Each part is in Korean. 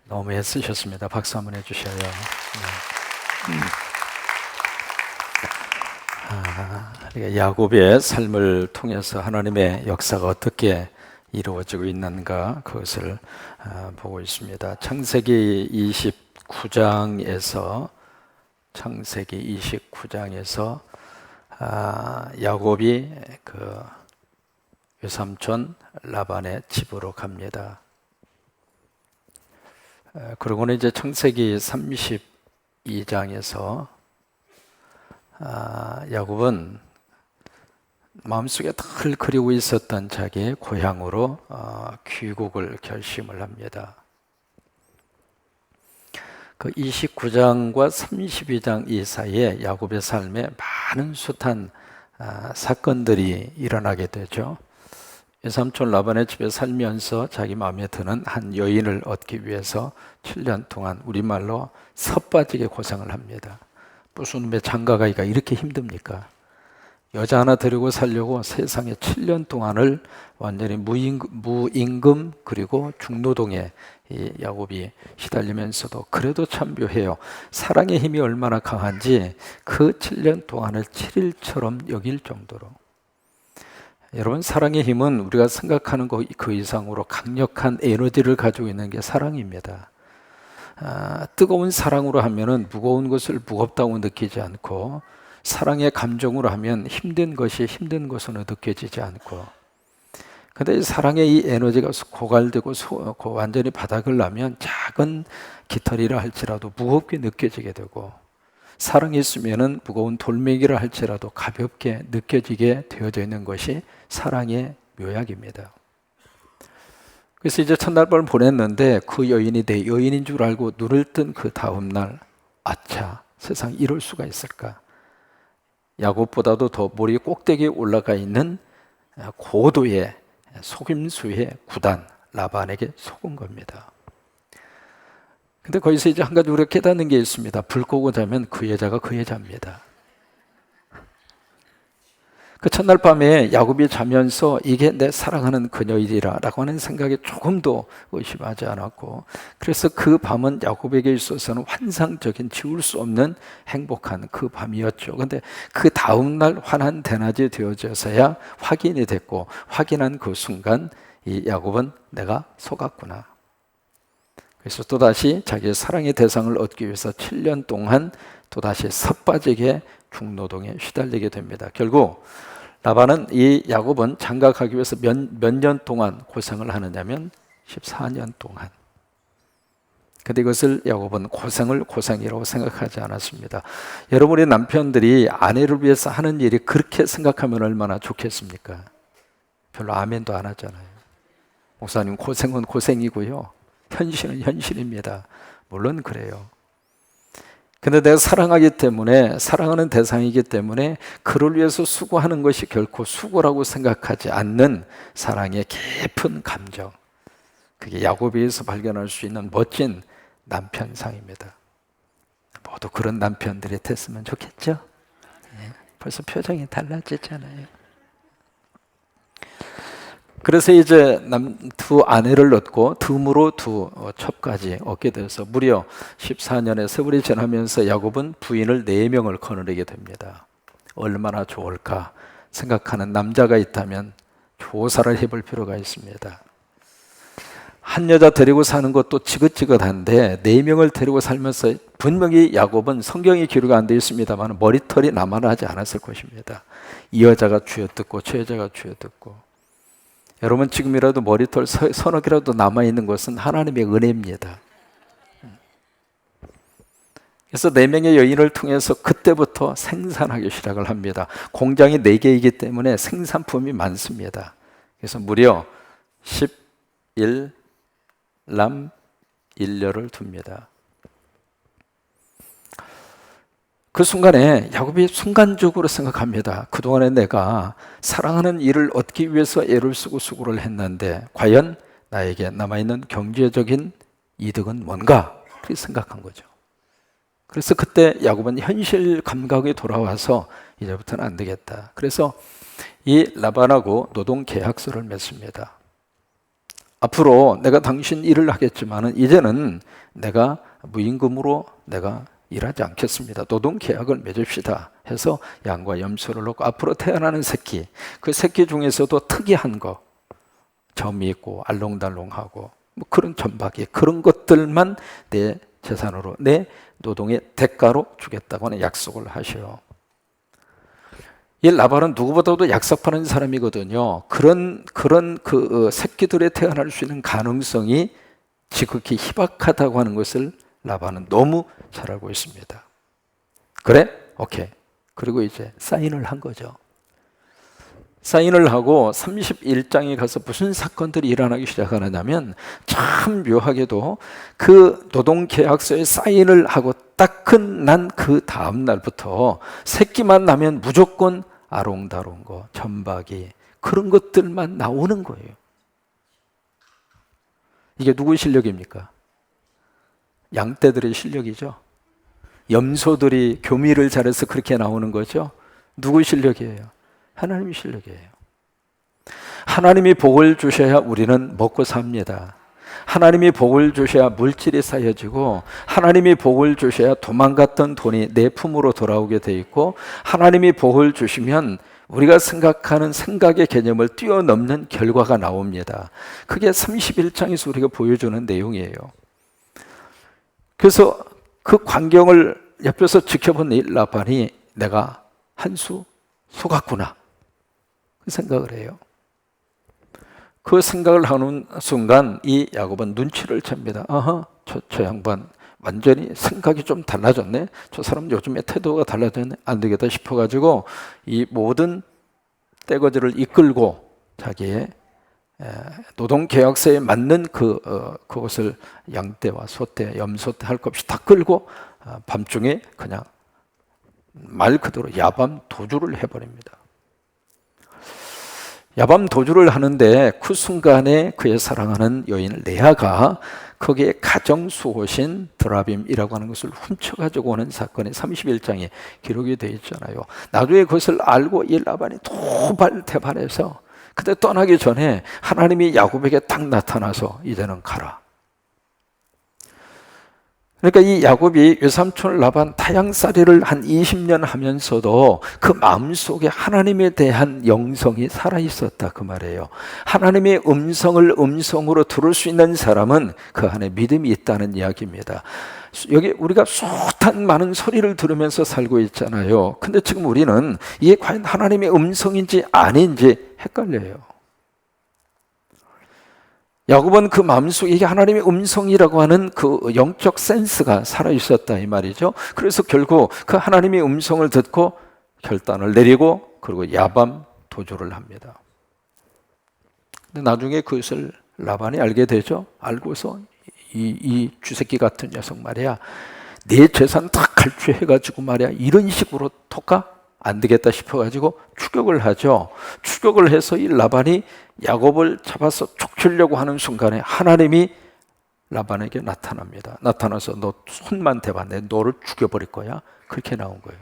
너무 애쓰셨습니다. 박수 한번 해주셔요. 그러니까 야곱의 삶을 통해서 하나님의 역사가 어떻게 이루어지고 있는가 그것을 보고 있습니다. 창세기 29장에서 야곱이 그 외삼촌 라반의 집으로 갑니다. 그러고는 이제 창세기 32장에서 야곱은 마음속에 늘 그리고 있었던 자기의 고향으로 귀국을 결심을 합니다. 그 29장과 32장 이 사이에 야곱의 삶에 많은 숱한 사건들이 일어나게 되죠. 외삼촌 라반의 집에 살면서 자기 마음에 드는 한 여인을 얻기 위해서 7년 동안 우리말로 섭빠지게 고생을 합니다. 무슨 놈의 장가가기가 이렇게 힘듭니까? 여자 하나 데리고 살려고 세상에 7년 동안을 완전히 무임금 그리고 중노동에 이 야곱이 시달리면서도 그래도 참 묘해요. 사랑의 힘이 얼마나 강한지 그 7년 동안을 7일처럼 여길 정도로. 여러분, 사랑의 힘은 우리가 생각하는 그 이상으로 강력한 에너지를 가지고 있는 게 사랑입니다. 뜨거운 사랑으로 하면은 무거운 것을 무겁다고 느끼지 않고, 사랑의 감정으로 하면 힘든 것이 힘든 것으로 느껴지지 않고, 근데 사랑의 이 에너지가 고갈되고 완전히 바닥을 나면 작은 깃털이라 할지라도 무겁게 느껴지게 되고, 사랑이 있으면은 무거운 돌멩이라 할지라도 가볍게 느껴지게 되어져 있는 것이 사랑의 묘약입니다. 그래서 이제 첫날밤을 보냈는데 그 여인이 내 여인인 줄 알고 눈을 뜬 그 다음 날, 아차, 세상 이럴 수가 있을까? 야곱보다도 더 머리 꼭대기에 올라가 있는 고도의 속임수의 구단 라반에게 속은 겁니다. 근데 거기서 이제 한 가지 우리가 깨닫는 게 있습니다. 불 끄고 자면 그 여자가 그 여자입니다. 그 첫날 밤에 야곱이 자면서 이게 내 사랑하는 그녀이리라 라고 하는 생각에 조금도 의심하지 않았고, 그래서 그 밤은 야곱에게 있어서는 환상적인 지울 수 없는 행복한 그 밤이었죠. 근데 그 다음날 환한 대낮이 되어져서야 확인이 됐고, 확인한 그 순간 이 야곱은 내가 속았구나. 그래서 또다시 자기의 사랑의 대상을 얻기 위해서 7년 동안 또다시 섭빠지게 중노동에 시달리게 됩니다. 결국 라반은 이 야곱은 장가가기 위해서 몇 년 동안 고생을 하느냐면 14년 동안. 근데 이것을 야곱은 고생이라고 생각하지 않았습니다. 여러분의 남편들이 아내를 위해서 하는 일이 그렇게 생각하면 얼마나 좋겠습니까? 별로 아멘도 안 하잖아요. 목사님, 고생은 고생이고요, 현실은 현실입니다. 물론 그래요. 근데 내가 사랑하기 때문에, 사랑하는 대상이기 때문에 그를 위해서 수고하는 것이 결코 수고라고 생각하지 않는 사랑의 깊은 감정, 그게 야곱에서 발견할 수 있는 멋진 남편상입니다. 모두 그런 남편들이 됐으면 좋겠죠? 벌써 표정이 달라졌잖아요. 그래서 이제 두 아내를 얻고 듬으로 두 첩까지 얻게 돼서 무려 14년의 세월이 지나면서 야곱은 부인을 4명을 거느리게 됩니다. 얼마나 좋을까 생각하는 남자가 있다면 조사를 해볼 필요가 있습니다. 한 여자 데리고 사는 것도 지긋지긋한데 4명을 데리고 살면서 분명히 야곱은 성경이 기록이 안 되어 있습니다만 머리털이 남아나지 않았을 것입니다. 이 여자가 쥐어뜯고 저 여자가 쥐어뜯고. 여러분, 지금이라도 머리털 서너 개라도 남아있는 것은 하나님의 은혜입니다. 그래서 4명의 여인을 통해서 그때부터 생산하기 시작을 합니다. 공장이 4개이기 때문에 생산품이 많습니다. 그래서 무려 11남 1녀를 둡니다. 그 순간에 야곱이 순간적으로 생각합니다. 그동안에 내가 사랑하는 이를 얻기 위해서 애를 쓰고 수고를 했는데 과연 나에게 남아있는 경제적인 이득은 뭔가? 그렇게 생각한 거죠. 그래서 그때 야곱은 현실 감각에 돌아와서 이제부터는 안 되겠다. 그래서 이 라반하고 노동 계약서를 맺습니다. 앞으로 내가 당신 일을 하겠지만은 이제는 내가 무임금으로 내가 일하지 않겠습니다. 노동계약을 맺읍시다 해서 양과 염소를 놓고 앞으로 태어나는 새끼, 그 새끼 중에서도 특이한 거, 점이 있고 알롱달롱하고 뭐 그런 점박이, 그런 것들만 내 재산으로, 내 노동의 대가로 주겠다고 하는 약속을 하셔요. 이 라반은 누구보다도 약속하는 사람이거든요. 그런 그 새끼들에 태어날 수 있는 가능성이 지극히 희박하다고 하는 것을 라반은 너무 잘 알고 있습니다. 그래? 오케이. 그리고 이제 사인을 한 거죠. 사인을 하고 31장에 가서 무슨 사건들이 일어나기 시작하느냐면, 참 묘하게도 그 노동계약서에 사인을 하고 딱 끝난 그 다음 날부터 새끼만 나면 무조건 아롱다롱 거, 점박이, 그런 것들만 나오는 거예요. 이게 누구의 실력입니까? 양떼들의 실력이죠. 염소들이 교미를 잘해서 그렇게 나오는 거죠. 누구의 실력이에요? 하나님의 실력이에요. 하나님이 복을 주셔야 우리는 먹고 삽니다. 하나님이 복을 주셔야 물질이 쌓여지고, 하나님이 복을 주셔야 도망갔던 돈이 내 품으로 돌아오게 돼 있고, 하나님이 복을 주시면 우리가 생각하는 생각의 개념을 뛰어넘는 결과가 나옵니다. 그게 31장에서 우리가 보여주는 내용이에요. 그래서 그 광경을 옆에서 지켜본 이 라반이 내가 한 수 속았구나, 그 생각을 해요. 그 생각을 하는 순간 이 야곱은 눈치를 챕니다. 아하, 저 양반 완전히 생각이 좀 달라졌네. 저 사람 요즘에 태도가 달라졌네. 안 되겠다 싶어가지고 이 모든 떼거지를 이끌고 자기의 노동계약서에 맞는 그것을 양떼와 소떼, 염소떼 할 것 없이 다 끌고 밤중에 그냥 말 그대로 야밤 도주를 해버립니다. 야밤 도주를 하는데 그 순간에 그의 사랑하는 여인 레아가 거기에 가정수호신 드라빔이라고 하는 것을 훔쳐가지고 오는 사건이 31장에 기록이 되어 있잖아요. 나중에 그것을 알고 이 라반이 도발대발해서, 그때 떠나기 전에 하나님이 야곱에게 딱 나타나서 이제는 가라. 그러니까 이 야곱이 외삼촌 라반 타향살이를 한 20년 하면서도 그 마음속에 하나님에 대한 영성이 살아있었다, 그 말이에요. 하나님의 음성으로 들을 수 있는 사람은 그 안에 믿음이 있다는 이야기입니다. 여기 우리가 숱한 많은 소리를 들으면서 살고 있잖아요. 근데 지금 우리는 이게 과연 하나님의 음성인지 아닌지 헷갈려요. 야곱은 그 마음속에 이게 하나님의 음성이라고 하는 그 영적 센스가 살아있었다, 이 말이죠. 그래서 결국 그 하나님의 음성을 듣고 결단을 내리고 그리고 야밤 도주를 합니다. 근데 나중에 그것을 라반이 알게 되죠. 알고서 이 쥐새끼 같은 녀석 말이야, 내 재산 다 갈취해가지고 말이야, 이런 식으로 토까? 안 되겠다 싶어가지고 추격을 하죠. 추격을 해서 이 라반이 야곱을 잡아서 촉치려고 하는 순간에 하나님이 라반에게 나타납니다. 나타나서 너 손만 대봐, 내 너를 죽여버릴 거야. 그렇게 나온 거예요.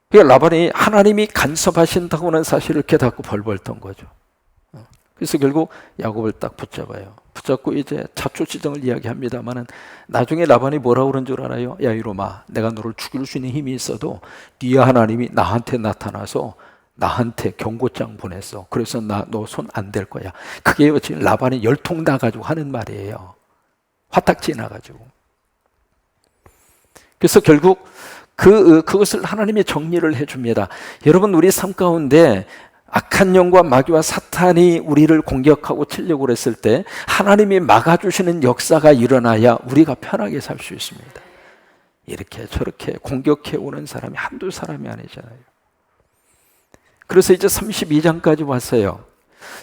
그러니까 라반이 하나님이 간섭하신다고는 사실을 깨닫고 벌벌 떤 거죠. 그래서 결국 야곱을 딱 붙잡아요. 붙잡고 이제 자초지정을 이야기합니다만은 나중에 라반이 뭐라고 그런 줄 알아요? 야 이놈아, 내가 너를 죽일 수 있는 힘이 있어도 네 하나님이 나한테 나타나서 나한테 경고장 보냈어. 그래서 너 손 안 댈 거야. 그게 지금 라반이 열통 나가지고 하는 말이에요. 화딱지 나가지고. 그래서 결국 그것을 하나님이 정리를 해줍니다. 여러분, 우리 삶 가운데 악한 영과 마귀와 사탄이 우리를 공격하고 치려고 그랬을 때 하나님이 막아주시는 역사가 일어나야 우리가 편하게 살 수 있습니다. 이렇게 저렇게 공격해 오는 사람이 한두 사람이 아니잖아요. 그래서 이제 32장까지 왔어요.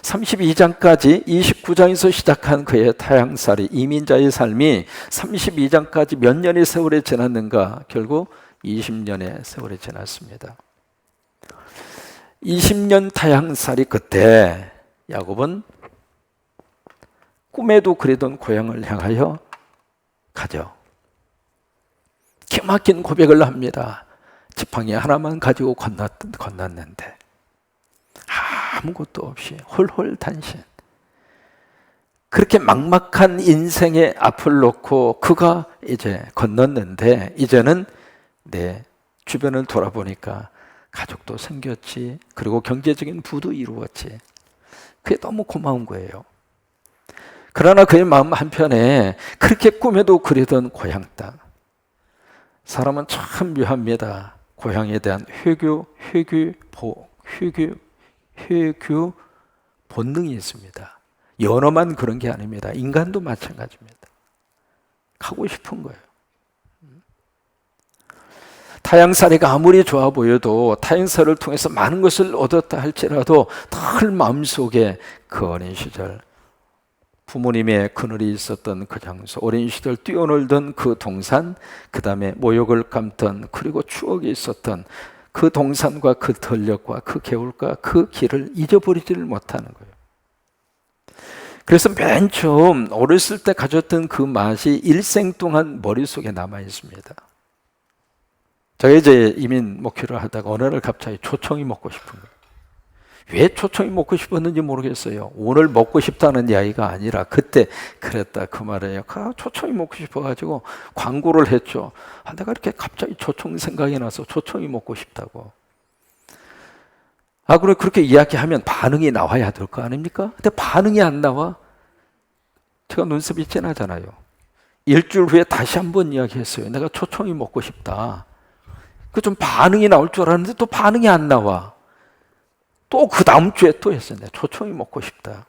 32장까지 29장에서 시작한 그의 타향살이, 이민자의 삶이 32장까지 몇 년의 세월이 지났는가? 결국 20년의 세월이 지났습니다. 20년 타향살이 끝에 야곱은 꿈에도 그리던 고향을 향하여 가죠. 기막힌 고백을 합니다. 지팡이 하나만 가지고 건넜는데 아무것도 없이 홀홀단신. 그렇게 막막한 인생의 앞을 놓고 그가 이제 건넜는데, 이제는 내 주변을 돌아보니까 가족도 생겼지, 그리고 경제적인 부도 이루었지. 그게 너무 고마운 거예요. 그러나 그의 마음 한편에 그렇게 꿈에도 그리던 고향 땅. 사람은 참 묘합니다. 고향에 대한 회귀 본능이 있습니다. 연어만 그런 게 아닙니다. 인간도 마찬가지입니다. 가고 싶은 거예요. 타향살이가 아무리 좋아 보여도 타향살을 통해서 많은 것을 얻었다 할지라도 늘 마음속에 그 어린 시절 부모님의 그늘이 있었던 그 장소, 어린 시절 뛰어놀던 그 동산, 그 다음에 모욕을 감던, 그리고 추억이 있었던 그 동산과 그 들녘과 그 개울과 그 길을 잊어버리지를 못하는 거예요. 그래서 맨 처음 어렸을 때 가졌던 그 맛이 일생 동안 머릿속에 남아 있습니다. 제가 이제 이민 목회를 하다가 어느 날 갑자기 초청이 먹고 싶은 거예요. 왜 초청이 먹고 싶었는지 모르겠어요. 오늘 먹고 싶다는 이야기가 아니라 그때 그랬다 그 말이에요. 초청이 먹고 싶어가지고 광고를 했죠. 내가 이렇게 갑자기 초청 생각이 나서 초청이 먹고 싶다고. 그래 그렇게 이야기하면 반응이 나와야 될 거 아닙니까? 근데 반응이 안 나와. 제가 눈썹이 진하잖아요. 일주일 후에 다시 한번 이야기했어요. 내가 초청이 먹고 싶다. 그 좀 반응이 나올 줄 알았는데 또 반응이 안 나와. 또 그 다음 주에 또 했어요. 내가 초청이 먹고 싶다.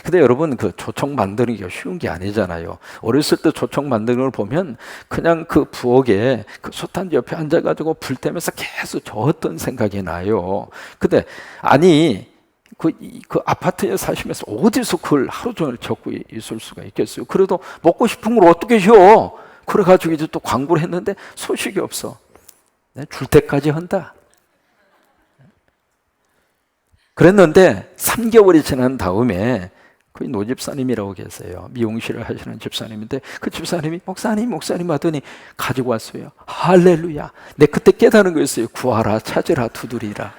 근데 여러분 그 초청 만드는 게 쉬운 게 아니잖아요. 어렸을 때 초청 만드는 걸 보면 그냥 그 부엌에 그 솥단지 옆에 앉아가지고 불 때면서 계속 저었던 생각이 나요. 근데 아니 그 아파트에 사시면서 어디서 그걸 하루 종일 적고 있을 수가 있겠어요. 그래도 먹고 싶은 걸 어떻게 쉬어? 그래가지고 이제 또 광고를 했는데 소식이 없어. 줄 때까지 한다. 그랬는데 3개월이 지난 다음에 그 노집사님이라고 계세요. 미용실을 하시는 집사님인데 그 집사님이 목사님 하더니 가지고 왔어요. 할렐루야. 내 그때 깨달은 거였어요. 구하라, 찾으라, 두드리라.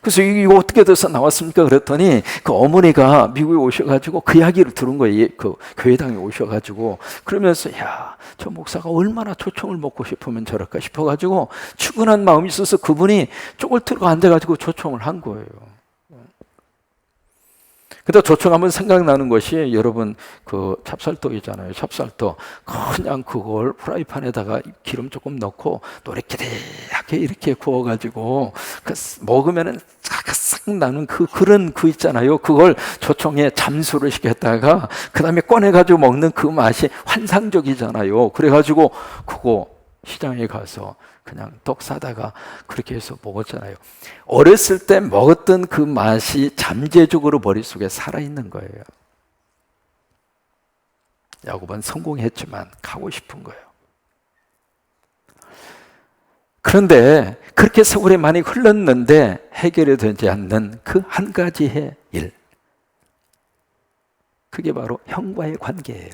그래서 이거 어떻게 돼서 나왔습니까? 그랬더니 그 어머니가 미국에 오셔가지고 그 이야기를 들은 거예요. 그 교회당에 오셔가지고 그러면서 야, 저 목사가 얼마나 초청을 먹고 싶으면 저럴까 싶어가지고 추근한 마음이 있어서 그분이 쪽을 틀고 앉아가지고 초청을 한 거예요. 근데 초청하면 생각나는 것이 여러분 그 찹쌀떡이잖아요. 찹쌀떡 그냥 그걸 프라이팬에다가 기름 조금 넣고 노릇기리하게 이렇게 구워가지고 그 먹으면은 싹 나는 그런 그 있잖아요. 그걸 초청에 잠수를 시켰다가 그 다음에 꺼내가지고 먹는 그 맛이 환상적이잖아요. 그래가지고 그거 시장에 가서 그냥 떡 사다가 그렇게 해서 먹었잖아요. 어렸을 때 먹었던 그 맛이 잠재적으로 머릿속에 살아있는 거예요. 야곱은 성공했지만 가고 싶은 거예요. 그런데 그렇게 세월이 많이 흘렀는데 해결이 되지 않는 그 한 가지의 일, 그게 바로 형과의 관계예요.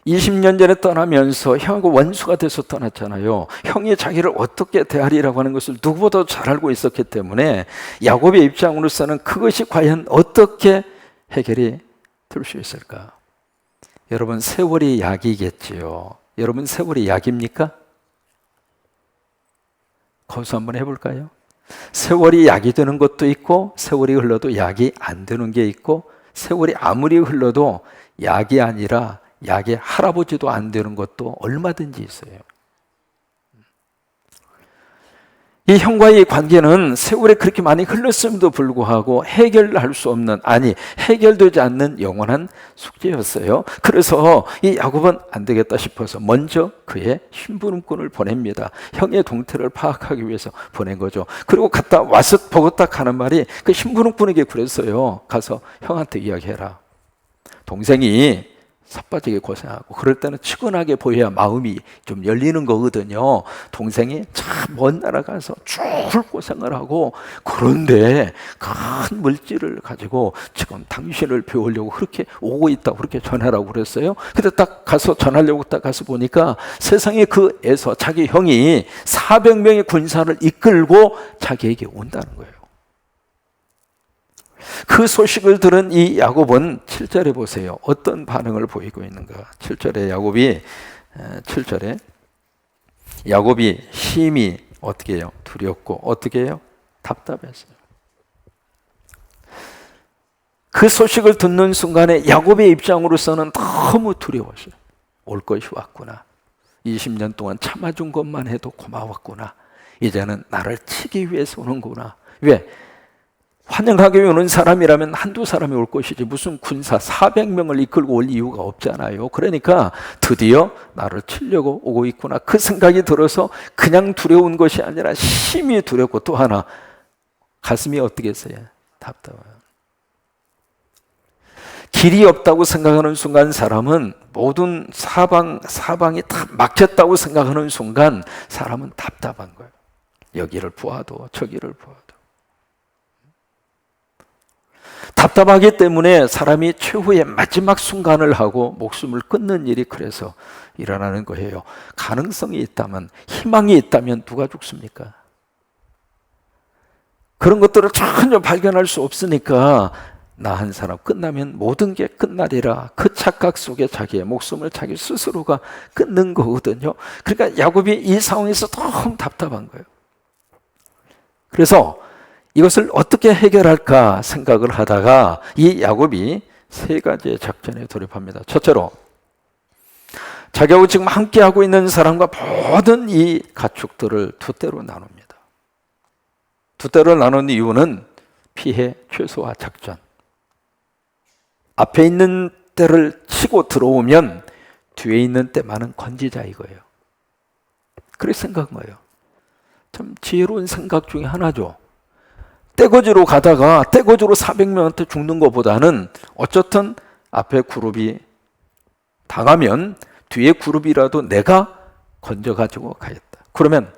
20년 전에 떠나면서 형하고 원수가 돼서 떠났잖아요. 형이 자기를 어떻게 대하리라고 하는 것을 누구보다 잘 알고 있었기 때문에 야곱의 입장으로서는 그것이 과연 어떻게 해결이 될 수 있을까? 여러분 세월이 약이겠지요. 여러분 세월이 약입니까? 거기서 한번 해볼까요? 세월이 약이 되는 것도 있고 세월이 흘러도 약이 안 되는 게 있고 세월이 아무리 흘러도 약이 아니라 약의 할아버지도 안 되는 것도 얼마든지 있어요. 이 형과의 관계는 세월이 그렇게 많이 흘렀음에도 불구하고 해결할 수 없는, 아니 해결되지 않는 영원한 숙제였어요. 그래서 이 야곱은 안 되겠다 싶어서 먼저 그의 심부름꾼을 보냅니다. 형의 동태를 파악하기 위해서 보낸 거죠. 그리고 갔다 와서 보고 딱 하는 말이 그 심부름꾼에게 그랬어요. 가서 형한테 이야기해라. 동생이 삿바지게 고생하고 그럴 때는 측은하게 보여야 마음이 좀 열리는 거거든요. 동생이 참 먼 나라 가서 쭉 고생을 하고 그런데 큰 물질을 가지고 지금 당신을 배우려고 그렇게 오고 있다고 그렇게 전하라고 그랬어요. 근데 딱 가서 전하려고 딱 가서 보니까 세상에 그에서 자기 형이 400명의 군사를 이끌고 자기에게 온다는 거예요. 그 소식을 들은 이 야곱은 7절에 보세요. 어떤 반응을 보이고 있는가. 7절에 야곱이 심히 어떻게 해요? 두렵고 어떻게 해요? 답답했어요. 그 소식을 듣는 순간에 야곱의 입장으로서는 너무 두려웠어요. 올 것이 왔구나. 20년 동안 참아준 것만 해도 고마웠구나. 이제는 나를 치기 위해서 오는구나. 왜? 환영하게 오는 사람이라면 한두 사람이 올 것이지 무슨 군사 400명을 이끌고 올 이유가 없잖아요. 그러니까 드디어 나를 치려고 오고 있구나. 그 생각이 들어서 그냥 두려운 것이 아니라 심히 두렵고 또 하나 가슴이 어떻게 했어요? 답답해요. 길이 없다고 생각하는 순간 사람은 모든 사방이 다 막혔다고 생각하는 순간 사람은 답답한 거예요. 여기를 보아도 저기를 보아도. 답답하기 때문에 사람이 최후의 마지막 순간을 하고 목숨을 끊는 일이 그래서 일어나는 거예요. 가능성이 있다면, 희망이 있다면 누가 죽습니까? 그런 것들을 전혀 발견할 수 없으니까 나 한 사람 끝나면 모든 게 끝나리라. 그 착각 속에 자기의 목숨을 자기 스스로가 끊는 거거든요. 그러니까 야곱이 이 상황에서 너무 답답한 거예요. 그래서 이것을 어떻게 해결할까 생각을 하다가 이 야곱이 세 가지의 작전에 돌입합니다. 첫째로 자기하고 지금 함께하고 있는 사람과 모든 이 가축들을 두 대로 나눕니다. 두 대로 나눈 이유는 피해 최소화 작전. 앞에 있는 떼를 치고 들어오면 뒤에 있는 떼만은 건지자 이거예요. 그렇게 생각한 거예요. 참 지혜로운 생각 중에 하나죠. 떼거지로 가다가 떼거지로 400명한테 죽는 것보다는 어쨌든 앞에 그룹이 당하면 뒤에 그룹이라도 내가 건져가지고 가겠다. 그러면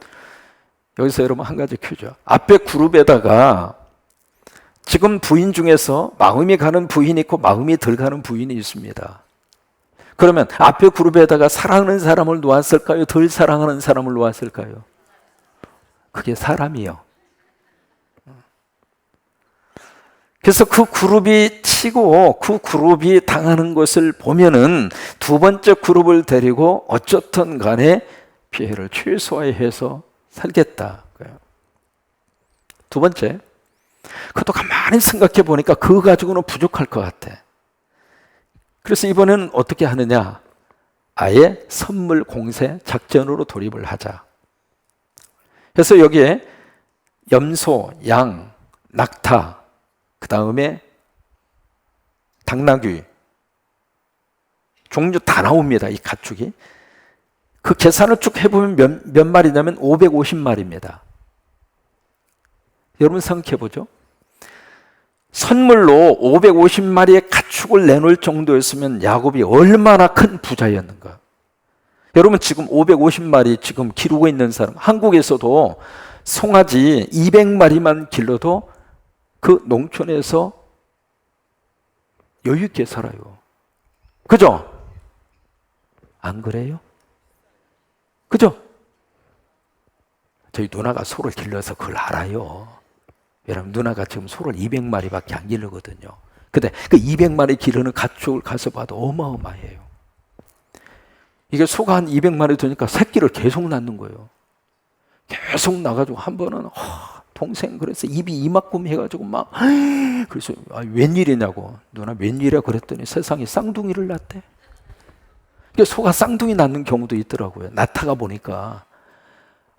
여기서 여러분 한 가지 큐죠. 앞에 그룹에다가 지금 부인 중에서 마음이 가는 부인이 있고 마음이 덜 가는 부인이 있습니다. 그러면 앞에 그룹에다가 사랑하는 사람을 놓았을까요? 덜 사랑하는 사람을 놓았을까요? 그게 사람이요. 그래서 그 그룹이 치고 그 그룹이 당하는 것을 보면은 두 번째 그룹을 데리고 어쨌든 간에 피해를 최소화해서 살겠다. 두 번째, 그것도 가만히 생각해 보니까 그거 가지고는 부족할 것 같아. 그래서 이번에는 어떻게 하느냐? 아예 선물 공세 작전으로 돌입을 하자. 그래서 여기에 염소, 양, 낙타, 그 다음에 당나귀 종류 다 나옵니다. 이 가축이. 그 계산을 쭉 해보면 몇 마리냐면 550마리입니다. 여러분 생각해 보죠. 선물로 550마리의 가축을 내놓을 정도였으면 야곱이 얼마나 큰 부자였는가. 여러분 지금 550마리 지금 기르고 있는 사람, 한국에서도 송아지 200마리만 길러도 그 농촌에서 여유 있게 살아요. 그죠? 안 그래요? 그죠? 저희 누나가 소를 길러서 그걸 알아요. 여러분 누나가 지금 소를 200마리밖에 안 기르거든요. 근데 그 200마리 기르는 가축을 가서 봐도 어마어마해요. 이게 소가 한 200마리 되니까 새끼를 계속 낳는 거예요. 계속 나가지고 한 번은 동생 그래서 입이 이만큼 해가지고 막 그래서 웬일이냐고 누나 웬일이야 그랬더니 세상에 쌍둥이를 낳대. 소가 쌍둥이 낳는 경우도 있더라고요. 낳다가 보니까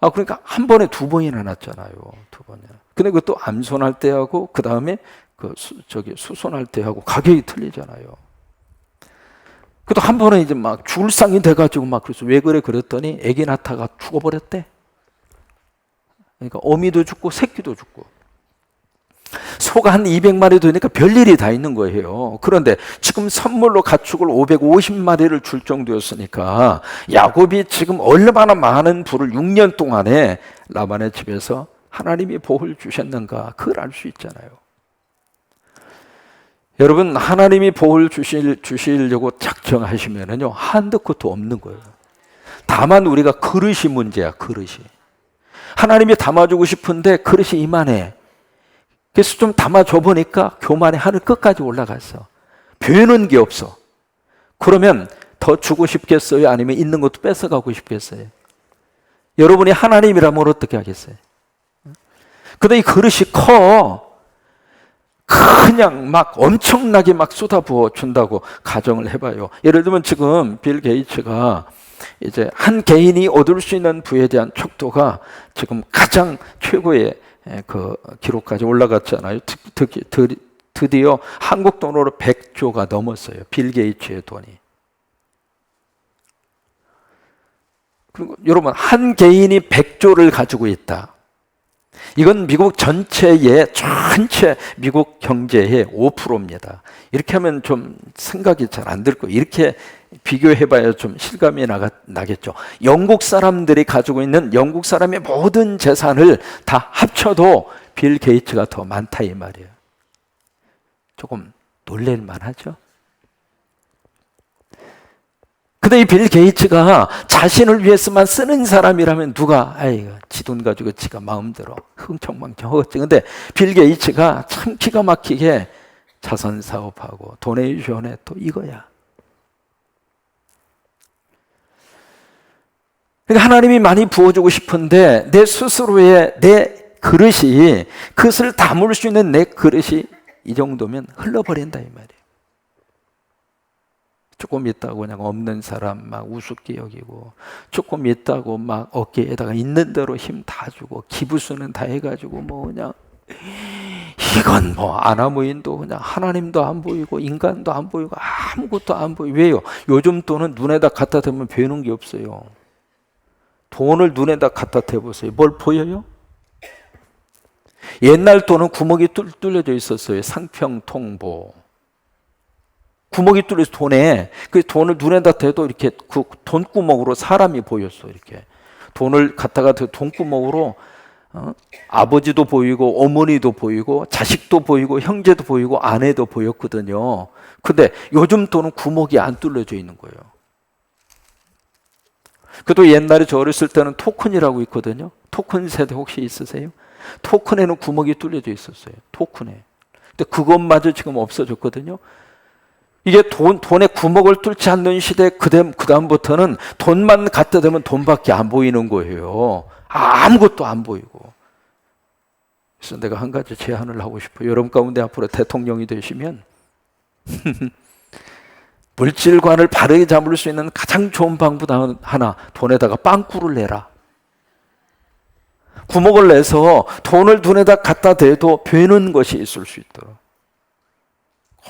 그러니까 한 번에 두 번이나 낳잖아요. 두 번이나. 근데 그것도 암손할 때하고 그 다음에 수손할 때하고 가격이 틀리잖아요. 그것도 한 번에 이제 막 줄상이 돼가지고 막 그래서 왜 그래 그랬더니 아기 낳다가 죽어버렸대. 그러니까 어미도 죽고 새끼도 죽고. 소가 한 200마리 되니까 별일이 다 있는 거예요. 그런데 지금 선물로 가축을 550마리를 줄 정도였으니까 야곱이 지금 얼마나 많은 부를 6년 동안에 라반의 집에서 하나님이 복을 주셨는가 그걸 알 수 있잖아요. 여러분 하나님이 복을 주시려고 작정하시면은요 한도 끝도 없는 거예요. 다만 우리가 그릇이 문제야. 그릇이. 하나님이 담아주고 싶은데 그릇이 이만해. 그래서 좀 담아줘 보니까 교만의 하늘 끝까지 올라갔어. 배우는 게 없어. 그러면 더 주고 싶겠어요? 아니면 있는 것도 뺏어가고 싶겠어요? 여러분이 하나님이라면 어떻게 하겠어요? 근데 이 그릇이 커. 그냥 막 엄청나게 막 쏟아부어 준다고 가정을 해봐요. 예를 들면 지금 빌 게이츠가 이제 한 개인이 얻을 수 있는 부에 대한 척도가 지금 가장 최고의 그 기록까지 올라갔잖아요. 드디어 한국 돈으로 100조가 넘었어요. 빌 게이츠의 돈이. 그리고 여러분, 한 개인이 100조를 가지고 있다. 이건 미국 전체 미국 경제의 5%입니다. 이렇게 하면 좀 생각이 잘 안 들 거예요. 이렇게 비교해봐야 좀 실감이 나겠죠. 영국 사람들이 가지고 있는 영국 사람의 모든 재산을 다 합쳐도 빌 게이츠가 더 많다 이 말이에요. 조금 놀랄 만하죠. 근데 이 빌 게이츠가 자신을 위해서만 쓰는 사람이라면 누가 지 돈 가지고 지가 마음대로 흥청망청 하겠지. 근데 빌 게이츠가 참 기가 막히게 자선 사업하고 도네이션에 또 이거야. 그러니까 하나님이 많이 부어주고 싶은데 내 스스로의 내 그릇이, 그것을 담을 수 있는 내 그릇이 이 정도면 흘러버린다 이 말이에요. 조금 있다고 그냥 없는 사람 막 우습게 여기고, 조금 있다고 막 어깨에다가 있는 대로 힘 다 주고, 기부수는 다 해가지고 뭐 그냥 이건 뭐 아나무인도 그냥 하나님도 안 보이고 인간도 안 보이고 아무것도 안 보이고. 왜요? 요즘 돈은 눈에다 갖다 대면 배우는 게 없어요. 돈을 눈에다 갖다 대보세요. 뭘 보여요? 옛날 돈은 구멍이 뚫려져 있었어요. 상평통보. 구멍이 뚫려서 그 돈을 눈에다 대도 이렇게 그 돈구멍으로 사람이 보였어. 이렇게 돈을 갖다가 돈구멍으로 아버지도 보이고 어머니도 보이고 자식도 보이고 형제도 보이고 아내도 보였거든요. 근데 요즘 돈은 구멍이 안 뚫려져 있는 거예요. 그래도 옛날에 저 어렸을 때는 토큰이라고 있거든요. 토큰 세대 혹시 있으세요? 토큰에는 구멍이 뚫려져 있었어요. 토큰에. 근데 그것마저 지금 없어졌거든요. 이게 돈에 구멍을 뚫지 않는 시대, 그다음부터는 돈만 갖다 대면 돈밖에 안 보이는 거예요. 아무것도 안 보이고. 그래서 내가 한 가지 제안을 하고 싶어요. 여러분 가운데 앞으로 대통령이 되시면 물질관을 바르게 잡을 수 있는 가장 좋은 방법 하나, 돈에다가 빵꾸를 내라. 구멍을 내서 돈을 눈에다 갖다 대도 베는 것이 있을 수 있도록.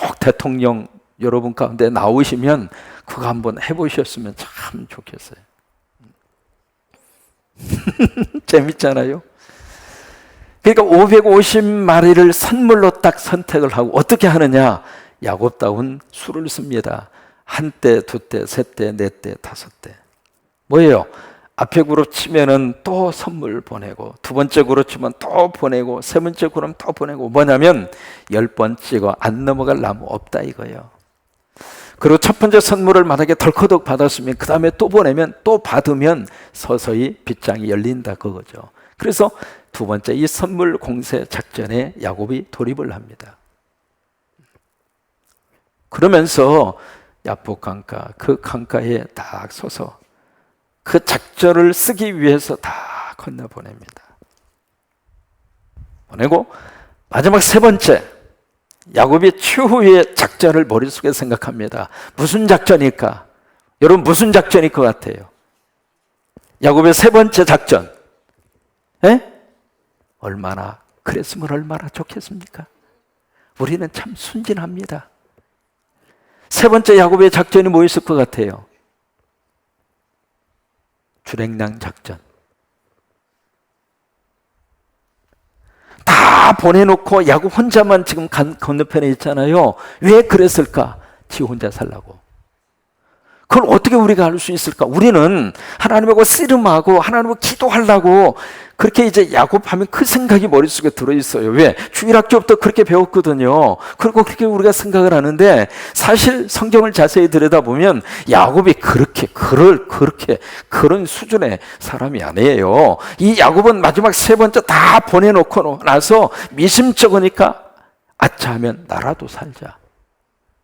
꼭 대통령 여러분 가운데 나오시면 그거 한번 해보셨으면 참 좋겠어요. 재밌잖아요. 그러니까 550마리를 선물로 딱 선택을 하고 어떻게 하느냐? 야곱다운 수를 씁니다. 한 대, 두 대, 세 대, 네 대, 다섯 대. 뭐예요? 앞에 그룹 치면은 또 선물 보내고, 두 번째 그룹 치면 또 보내고, 세 번째 그룹 또 보내고. 뭐냐면 10번 찍어 안 넘어갈 나무 없다 이거예요. 그리고 첫 번째 선물을 만약에 덜커덕 받았으면 그 다음에 또 보내면, 또 받으면 서서히 빗장이 열린다 그거죠. 그래서 두 번째 이 선물 공세 작전에 야곱이 돌입을 합니다. 그러면서 야복 강가, 그 강가에 딱 서서 그 작전을 쓰기 위해서 다 건너보냅니다. 보내고 마지막 세 번째, 야곱이 추후의 작전을 머릿속에 생각합니다. 무슨 작전일까? 여러분 무슨 작전일 것 같아요? 야곱의 세 번째 작전. 얼마나 그랬으면 얼마나 좋겠습니까? 우리는 참 순진합니다. 세 번째 야곱의 작전이 뭐였을 것 같아요? 주랭랑 작전. 다 보내놓고 야곱 혼자만 지금 건너편에 있잖아요. 왜 그랬을까? 지 혼자 살라고. 그걸 어떻게 우리가 알 수 있을까? 우리는 하나님하고 씨름하고 하나님하고 기도하려고 그렇게 이제 야곱하면 그 생각이 머릿속에 들어있어요. 왜? 주일학교부터 그렇게 배웠거든요. 그리고 그렇게 우리가 생각을 하는데 사실 성경을 자세히 들여다보면 야곱이 그런 수준의 사람이 아니에요. 이 야곱은 마지막 세 번째 다 보내놓고 나서 미심쩍으니까 아차 하면 나라도 살자.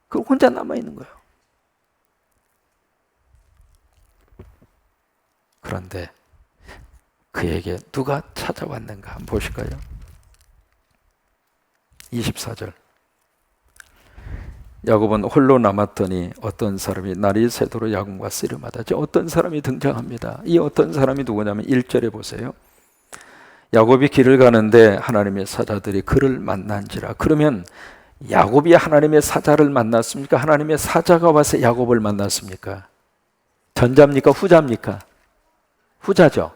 그리고 혼자 남아있는 거예요. 그런데 그에게 누가 찾아왔는가 한번 보실까요? 24절. 야곱은 홀로 남았더니 어떤 사람이 날이 새도록 야곱과 씨름하다. 어떤 사람이 등장합니다. 이 어떤 사람이 누구냐면 1절에 보세요. 야곱이 길을 가는데 하나님의 사자들이 그를 만난지라. 그러면 야곱이 하나님의 사자를 만났습니까? 하나님의 사자가 와서 야곱을 만났습니까? 전자입니까? 후자입니까? 후자죠.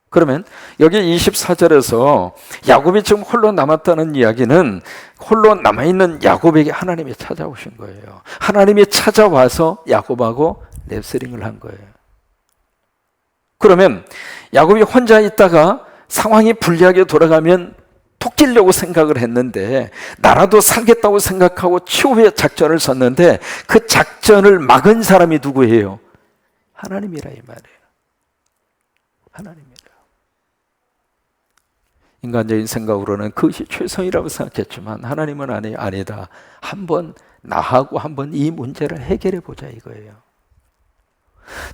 그러면 여기 24절에서 야곱이 지금 홀로 남았다는 이야기는 홀로 남아있는 야곱에게 하나님이 찾아오신 거예요. 하나님이 찾아와서 야곱하고 랩스링을 한 거예요. 그러면 야곱이 혼자 있다가 상황이 불리하게 돌아가면 톡 찌려고 생각을 했는데 나라도 살겠다고 생각하고 치호의 작전을 썼는데 그 작전을 막은 사람이 누구예요? 하나님이라 이 말이에요. 하나님이라. 인간적인 생각으로는 그것이 최선이라고 생각했지만 하나님은 아니다. 한번 나하고 한번 이 문제를 해결해 보자 이거예요.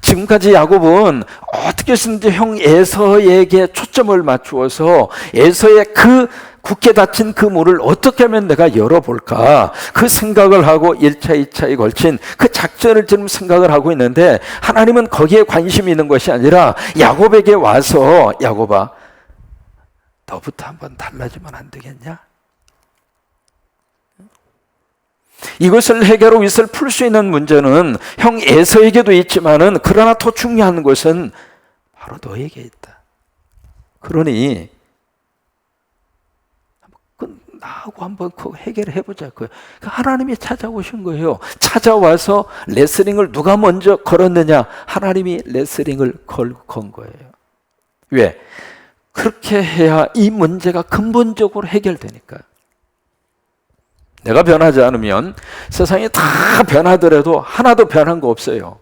지금까지 야곱은 어떻게 해서든지 형 에서에게 초점을 맞추어서 에서의 그 굳게 닫힌 그 문을 어떻게 하면 내가 열어볼까 그 생각을 하고 1차, 2차에 걸친 그 작전을 지금 생각을 하고 있는데 하나님은 거기에 관심이 있는 것이 아니라 야곱에게 와서 야곱아 너부터 한번 달라지면 안 되겠냐? 이것을 해결하고 이것을 풀 수 있는 문제는 형 에서에게도 있지만은 그러나 더 중요한 것은 바로 너에게 있다. 그러니 나하고 한번 그거 해결해 보자. 하나님이 찾아오신 거예요. 찾아와서 레슬링을 누가 먼저 걸었느냐? 하나님이 레슬링을 건 거예요. 왜? 그렇게 해야 이 문제가 근본적으로 해결되니까. 내가 변하지 않으면 세상이 다 변하더라도 하나도 변한 거 없어요.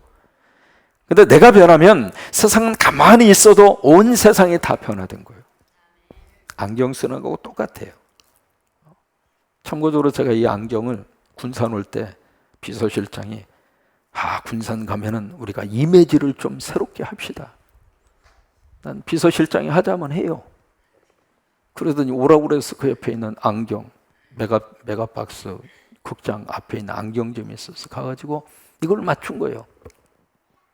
근데 내가 변하면 세상은 가만히 있어도 온 세상이 다 변화된 거예요. 안경 쓰는 거하고 똑같아요. 참고적으로 제가 이 안경을 군산 올 때 비서실장이 군산 가면은 우리가 이미지를 좀 새롭게 합시다. 난 비서실장이 하자면 해요. 그러더니 오라고 그래서 그 옆에 있는 안경 메가박스 극장 앞에 있는 안경점이 있어서 가가지고 이걸 맞춘 거예요.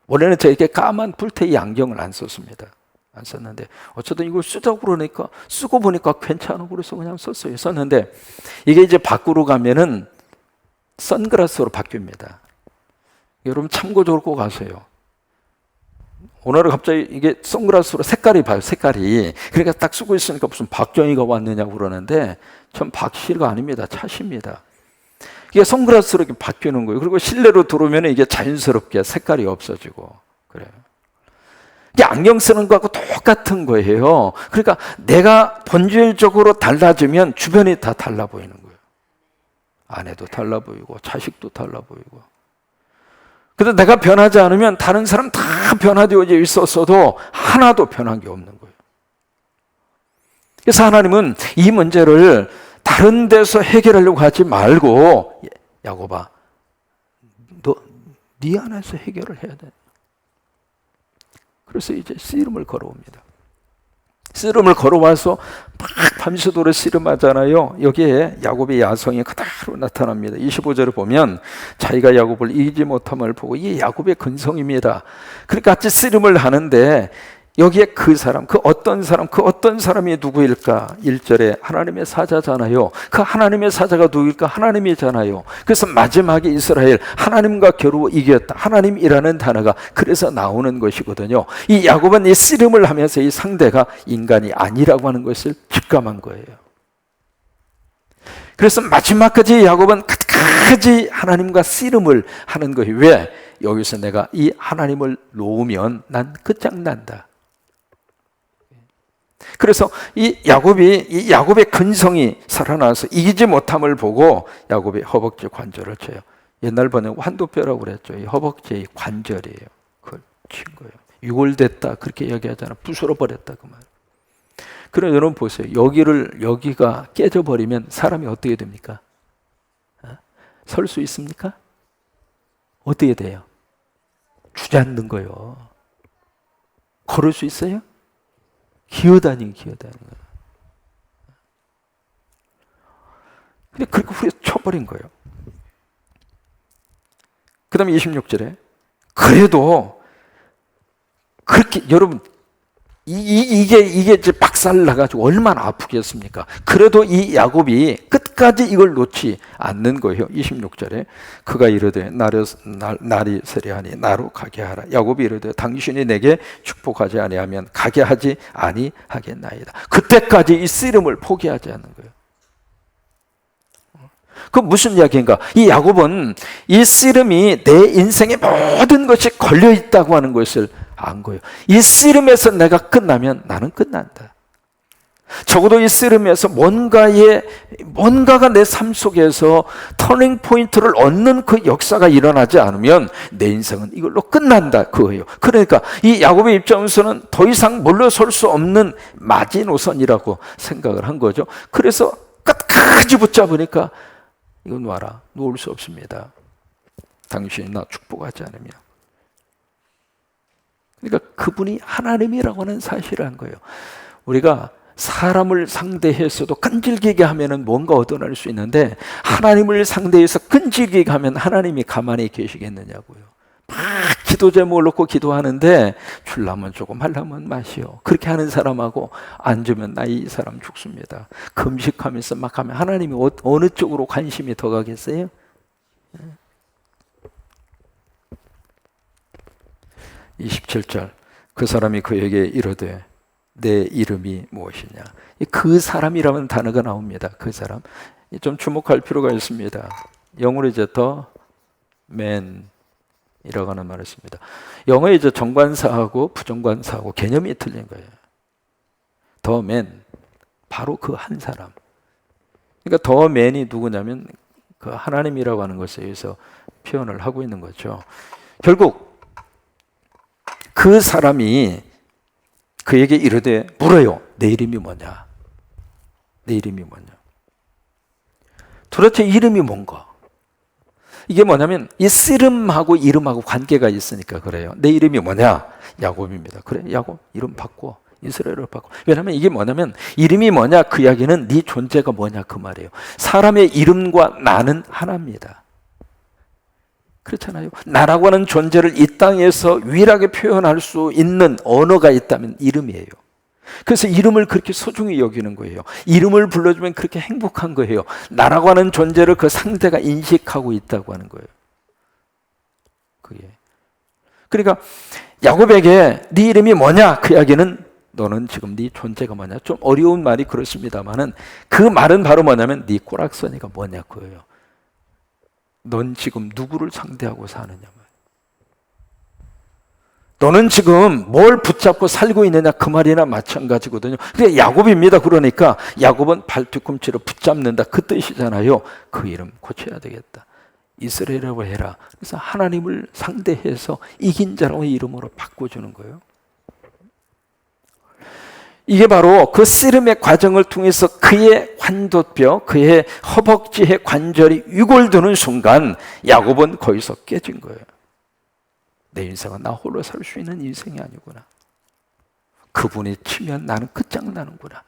원래는 제가 이렇게 까만 불태이 안경을 안 썼습니다. 안 썼는데 어쨌든 이걸 쓰자고 그러니까 쓰고 보니까 괜찮아 그래서 그냥 썼어요. 썼는데 이게 이제 밖으로 가면은 선글라스로 바뀝니다. 여러분 참고적으로 꼭 아세요. 오늘은 갑자기 이게 선글라스로 색깔이 봐요. 색깔이. 그러니까 딱 쓰고 있으니까 무슨 박정희가 왔느냐고 그러는데 전 박씨가 아닙니다. 차씨입니다. 이게 선글라스로 이렇게 바뀌는 거예요. 그리고 실내로 들어오면 이게 자연스럽게 색깔이 없어지고 그래요. 이게 안경 쓰는 거하고 똑같은 거예요. 그러니까 내가 본질적으로 달라지면 주변이 다 달라 보이는 거예요. 아내도 달라 보이고 자식도 달라 보이고. 근데 내가 변하지 않으면 다른 사람 다 변화되어져 있었어도 하나도 변한 게 없는 거예요. 그래서 하나님은 이 문제를 다른 데서 해결하려고 하지 말고 야곱아, 너 네 안에서 해결을 해야 돼. 그래서 이제 씨름을 걸어옵니다. 씨름을 걸어와서 막 밤새도록 씨름하잖아요. 여기에 야곱의 야성이 그대로 나타납니다. 25절을 보면 자기가 야곱을 이기지 못함을 보고 이게 야곱의 근성입니다. 그러니까 같이 씨름을 하는데 여기에 그 어떤 사람이 누구일까? 1절에 하나님의 사자잖아요. 그 하나님의 사자가 누구일까? 하나님이잖아요. 그래서 마지막에 이스라엘, 하나님과 겨루 이겼다. 하나님이라는 단어가 그래서 나오는 것이거든요. 이 야곱은 이 씨름을 하면서 이 상대가 인간이 아니라고 하는 것을 직감한 거예요. 그래서 마지막까지 야곱은 끝까지 하나님과 씨름을 하는 거예요. 왜? 여기서 내가 이 하나님을 놓으면 난 끝장난다. 그래서 이 야곱의 근성이 살아나서 이기지 못함을 보고 야곱이 허벅지 관절을 쳐요. 옛날 번에 환도뼈라고 그랬죠. 이 허벅지의 관절이에요. 그걸 친 거예요. 유골됐다 그렇게 얘기하잖아. 부스러 버렸다 그 말. 그럼 여러분 보세요. 여기가 깨져버리면 사람이 어떻게 됩니까? 설 수 있습니까? 어떻게 돼요? 주저앉는 거요. 걸을 수 있어요? 기어다니는 거예요. 근데 그렇게 후려쳐버린 거예요. 그 다음에 26절에 그래도 그렇게 여러분 이게 이제 박살 나가지고 얼마나 아프겠습니까? 그래도 이 야곱이 끝까지 이걸 놓지 않는 거예요. 26절에 그가 이르되 날이 세려하니 나로 가게 하라. 야곱이 이르되 당신이 내게 축복하지 아니하면 가게 하지 아니하겠나이다. 그때까지 이 씨름을 포기하지 않는 거예요. 그 무슨 이야기인가? 이 야곱은 이 씨름이 내 인생의 모든 것이 걸려 있다고 하는 것을 안 거예요. 이 씨름에서 내가 끝나면 나는 끝난다. 적어도 이 씨름에서 뭔가가 내 삶 속에서 터닝 포인트를 얻는 그 역사가 일어나지 않으면 내 인생은 이걸로 끝난다 그거예요. 그러니까 이 야곱의 입장에서는 더 이상 물러설 수 없는 마지노선이라고 생각을 한 거죠. 그래서 끝까지 붙잡으니까 이거 놔라. 놓을 수 없습니다. 당신이 나 축복하지 않으면. 그러니까 그분이 하나님이라고 하는 사실을 한 거예요. 우리가 사람을 상대해서도 끈질기게 하면은 뭔가 얻어낼 수 있는데 하나님을 상대해서 끈질기게 하면 하나님이 가만히 계시겠느냐고요. 막 기도 제목을 놓고 기도하는데 줄라면 조금 하려면 마시오. 그렇게 하는 사람하고 앉으면 나 이 사람 죽습니다. 금식하면서 막 하면 하나님이 어느 쪽으로 관심이 더 가겠어요? 27절 그 사람이 그에게 이르되 내 이름이 무엇이냐. 그 사람이라는 단어가 나옵니다. 그 사람 좀 주목할 필요가 있습니다. 영어로 이제 더 man이라고 하는 말을 씁니다. 영어에 이제 정관사하고 부정관사하고 개념이 틀린 거예요. 더 man 바로 그 한 사람. 그러니까 더 man이 누구냐면 그 하나님이라고 하는 것에 의해서 표현을 하고 있는 거죠. 결국 그 사람이 그에게 이르되 물어요. 내 이름이 뭐냐? 내 이름이 뭐냐? 도대체 이름이 뭔가? 이게 뭐냐면 이 씨름하고 이름하고 관계가 있으니까 그래요. 내 이름이 뭐냐? 야곱입니다. 그래, 야곱 이름 바꿔. 이스라엘을 바꿔. 왜냐하면 이게 뭐냐면 이름이 뭐냐? 그 이야기는 네 존재가 뭐냐 그 말이에요. 사람의 이름과 나는 하나입니다. 그렇잖아요. 나라고 하는 존재를 이 땅에서 유일하게 표현할 수 있는 언어가 있다면 이름이에요. 그래서 이름을 그렇게 소중히 여기는 거예요. 이름을 불러주면 그렇게 행복한 거예요. 나라고 하는 존재를 그 상대가 인식하고 있다고 하는 거예요. 그게. 그러니까 야곱에게 네 이름이 뭐냐? 그 이야기는 너는 지금 네 존재가 뭐냐? 좀 어려운 말이 그렇습니다만은 그 말은 바로 뭐냐면 네 꼬락서니가 뭐냐 그거예요. 넌 지금 누구를 상대하고 사느냐? 너는 지금 뭘 붙잡고 살고 있느냐? 그 말이나 마찬가지거든요. 그게 야곱입니다. 그러니까 야곱은 발뒤꿈치를 붙잡는다 그 뜻이잖아요. 그 이름 고쳐야 되겠다. 이스라엘이라고 해라. 그래서 하나님을 상대해서 이긴 자라고 이름으로 바꿔주는 거예요. 이게 바로 그 씨름의 과정을 통해서 그의 환도뼈, 그의 허벅지의 관절이 유골드는 순간 야곱은 거기서 깨진 거예요. 내 인생은 나 홀로 살 수 있는 인생이 아니구나. 그분이 치면 나는 끝장나는구나.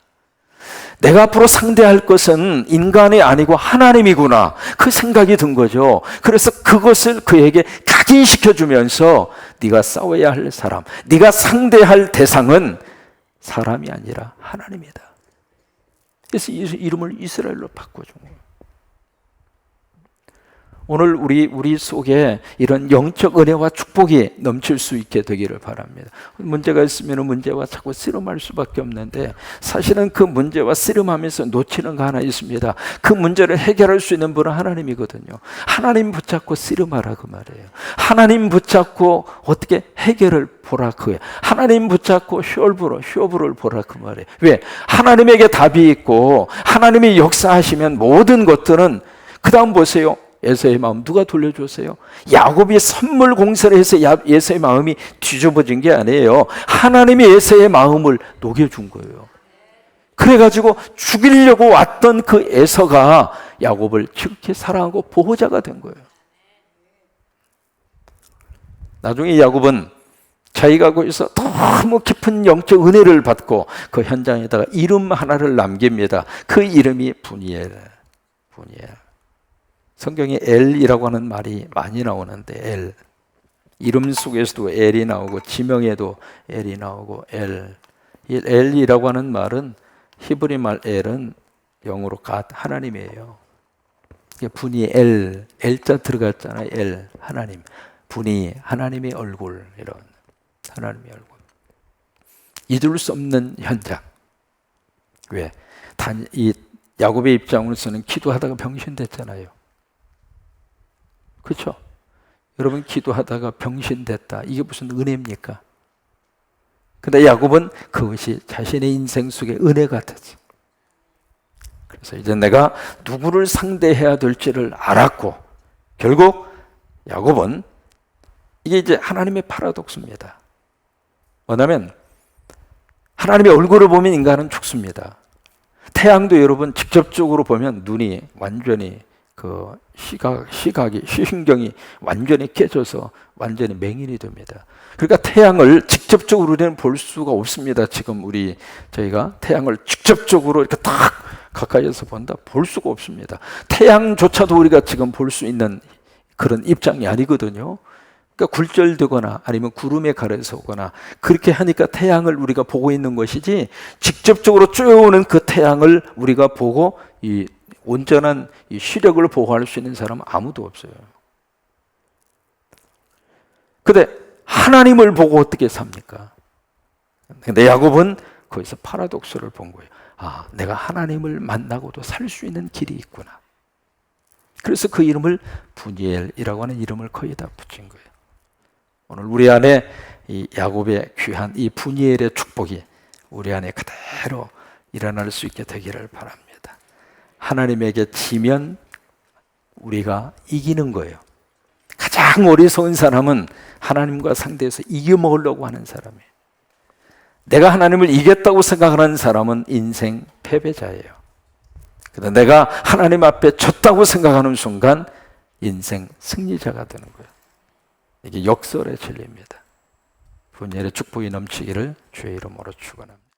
내가 앞으로 상대할 것은 인간이 아니고 하나님이구나. 그 생각이 든 거죠. 그래서 그것을 그에게 각인시켜주면서 네가 싸워야 할 사람, 네가 상대할 대상은 사람이 아니라 하나님이다. 그래서 이름을 이스라엘로 바꿔준 거예요. 오늘 우리 속에 이런 영적 은혜와 축복이 넘칠 수 있게 되기를 바랍니다. 문제가 있으면 문제와 자꾸 씨름할 수밖에 없는데 사실은 그 문제와 씨름하면서 놓치는 거 하나 있습니다. 그 문제를 해결할 수 있는 분은 하나님이거든요. 하나님 붙잡고 씨름하라 그 말이에요. 하나님 붙잡고 어떻게 해결을 보라 그거예요. 하나님 붙잡고 쇼부를 보라 그 말이에요. 왜? 하나님에게 답이 있고 하나님이 역사하시면 모든 것들은 그 다음 보세요. 에서의 마음 누가 돌려줬어요? 야곱이 선물 공세를 해서 에서의 마음이 뒤집어진 게 아니에요. 하나님이 에서의 마음을 녹여준 거예요. 그래가지고 죽이려고 왔던 그 에서가 야곱을 지극히 사랑하고 보호자가 된 거예요. 나중에 야곱은 자기가 거기서 너무 깊은 영적 은혜를 받고 그 현장에다가 이름 하나를 남깁니다. 그 이름이 분이엘. 성경에 엘이라고 하는 말이 많이 나오는데 엘. 이름 속에서도 엘이 나오고 지명에도 엘이 나오고 엘. 이 엘이라고 하는 말은 히브리 말 엘은 영어로 갓 하나님이에요. 분이 엘, 엘자 들어갔잖아요. 엘 하나님. 분이 하나님의 얼굴 이런 하나님의 얼굴. 잊을 수 없는 현장. 왜? 이 야곱의 입장으로서는 기도하다가 병신됐잖아요. 그렇죠? 여러분 기도하다가 병신됐다. 이게 무슨 은혜입니까? 근데 야곱은 그것이 자신의 인생 속의 은혜 같았지. 그래서 이제 내가 누구를 상대해야 될지를 알았고 결국 야곱은 이게 이제 하나님의 파라독스입니다. 뭐냐면 하나님의 얼굴을 보면 인간은 죽습니다. 태양도 여러분 직접적으로 보면 눈이 완전히 그 시신경이 완전히 깨져서 완전히 맹인이 됩니다. 그러니까 태양을 직접적으로 우리는 볼 수가 없습니다. 지금 저희가 태양을 직접적으로 이렇게 딱 가까이에서 본다 볼 수가 없습니다. 태양조차도 우리가 지금 볼 수 있는 그런 입장이 아니거든요. 그러니까 굴절되거나 아니면 구름에 가려서 오거나 그렇게 하니까 태양을 우리가 보고 있는 것이지 직접적으로 쪼여오는 그 태양을 우리가 보고 이 온전한 이 시력을 보호할 수 있는 사람은 아무도 없어요. 근데 하나님을 보고 어떻게 삽니까? 근데 야곱은 거기서 파라독스를 본 거예요. 아, 내가 하나님을 만나고도 살 수 있는 길이 있구나. 그래서 그 이름을 분이엘이라고 하는 이름을 거기다 붙인 거예요. 오늘 우리 안에 이 야곱의 귀한 이 분이엘의 축복이 우리 안에 그대로 일어날 수 있게 되기를 바랍니다. 하나님에게 지면 우리가 이기는 거예요. 가장 어리석은 사람은 하나님과 상대해서 이겨먹으려고 하는 사람이에요. 내가 하나님을 이겼다고 생각하는 사람은 인생 패배자예요. 그런데 내가 하나님 앞에 졌다고 생각하는 순간 인생 승리자가 되는 거예요. 이게 역설의 진리입니다. 분열의 축복이 넘치기를 주의 이름으로 축원합니다.